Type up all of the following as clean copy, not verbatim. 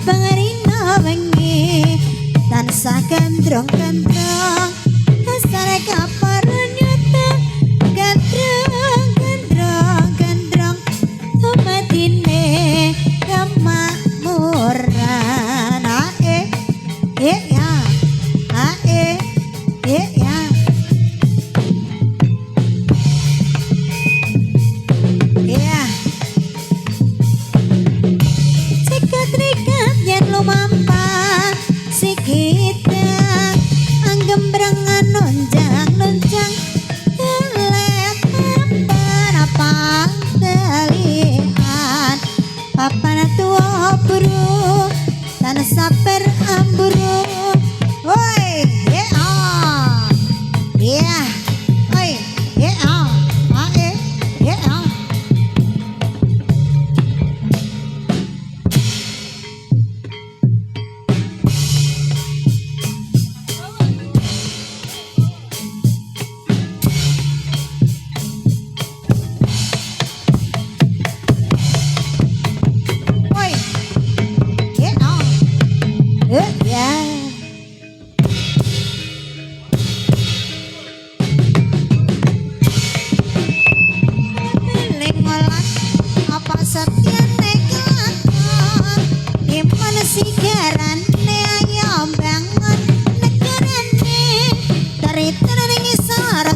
Pangarina wengi tansah gandrong-gandrong asare kaparunyata gandrong-gandrong tumadine kemakmuran ya ya lumampah sikita anggembrangan nonjang elek berapa telian papan tua buru tanah saper amburu woi ya oi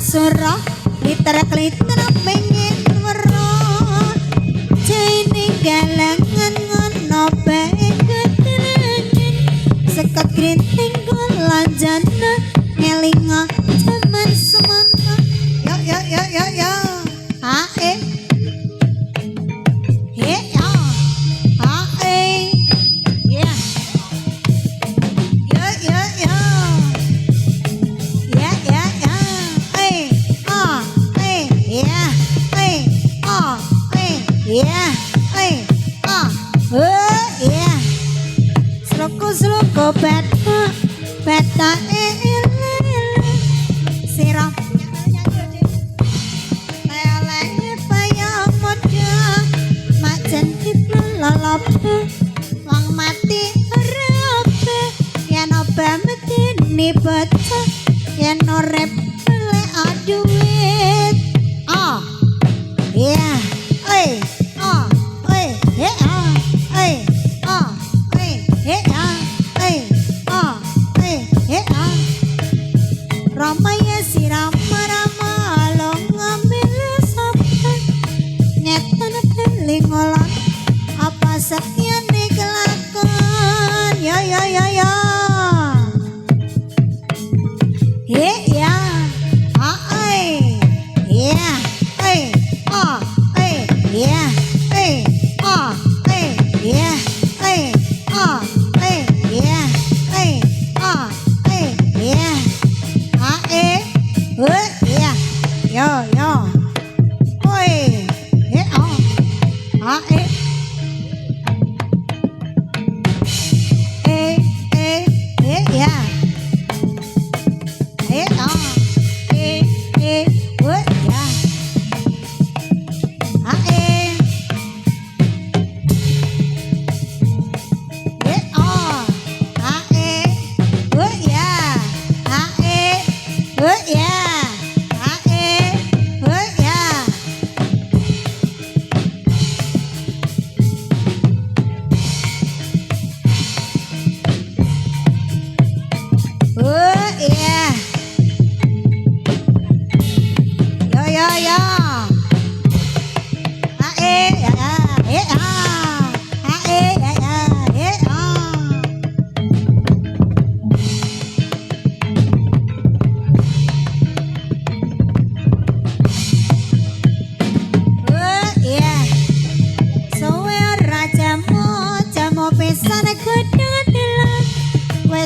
surah litera klitera pengen weruh jane galangan ngono bae keterangan sekat grinting lanjana ngelinga jaman semono yo Sloku peta sirap lele paya moda mak jentit lolop wong mati rape yen oba medeni baca yen urip le aduit Ramaya siram rama lo ngambil sampai nyetan beling ngolot apa sakyane kelakon ya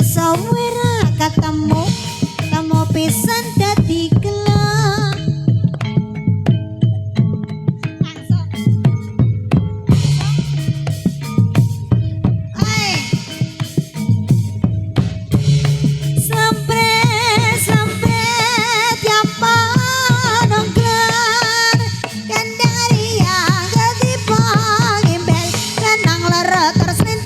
Sawira ketemu pisan dadi gelang terus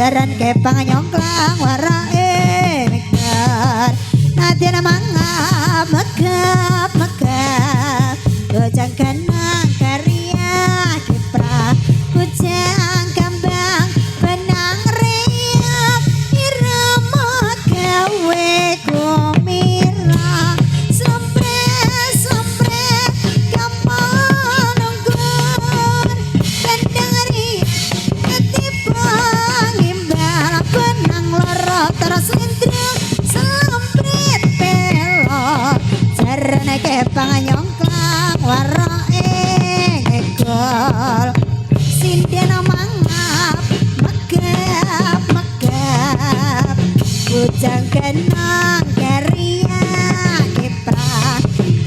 jaran kepang nyongklang warake megar nadyan mangap megap megap bojang ganang karya kipra bujang kambang benang riap irama gawe gumira sempre gampang nunggur kendari ketibang imbal benang loro terus lindrung selamprit pelor jarane kepang nyongklang warake ngegol sinden mangap megap megap bujang genang keria kiprah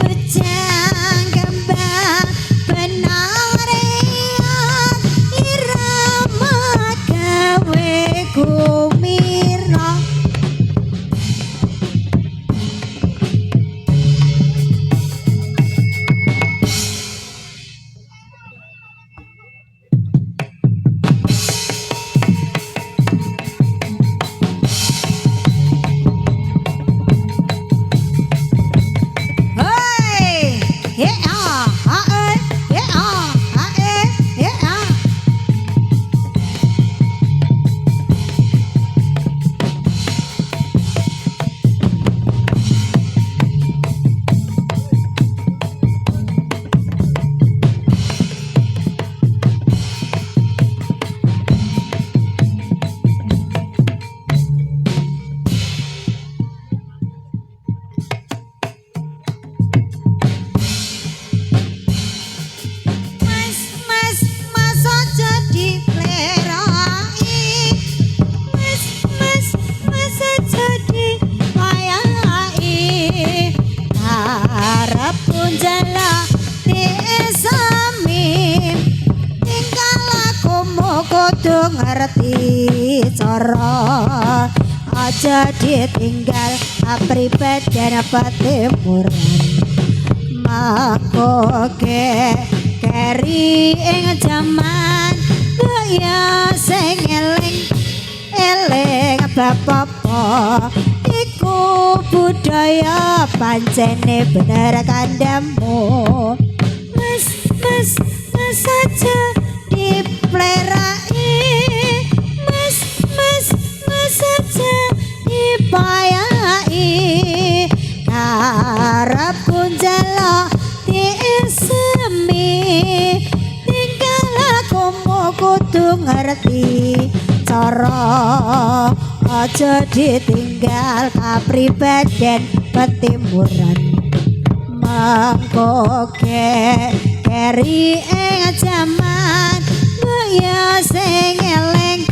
bujang kembang benang riak irama gawe gumira. Hey, yeah, yeah. Mas aja diplerai Mas aja dipayai harap punjala disamim tinggal aku mau kudu ngerti cara aja ditinggal apribadan patimuran makoke keri ing jaman ya sing eling bapak iku budaya pancene bener kandhamu mas aja diplerai mas aja dipayai karep kunjala diisemi tinggal aku mau kudu ngerti cara aja ditinggal kapribaden petimuran mangkoke keri ing jaman ya sing eling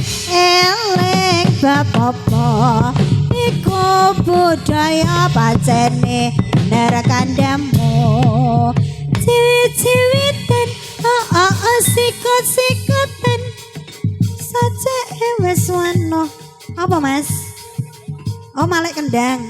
bapak iku budaya pancene bener kandhamu ciwit-ciwitan sikut-sikutan saja wis wano apa mas? Oh malek kendang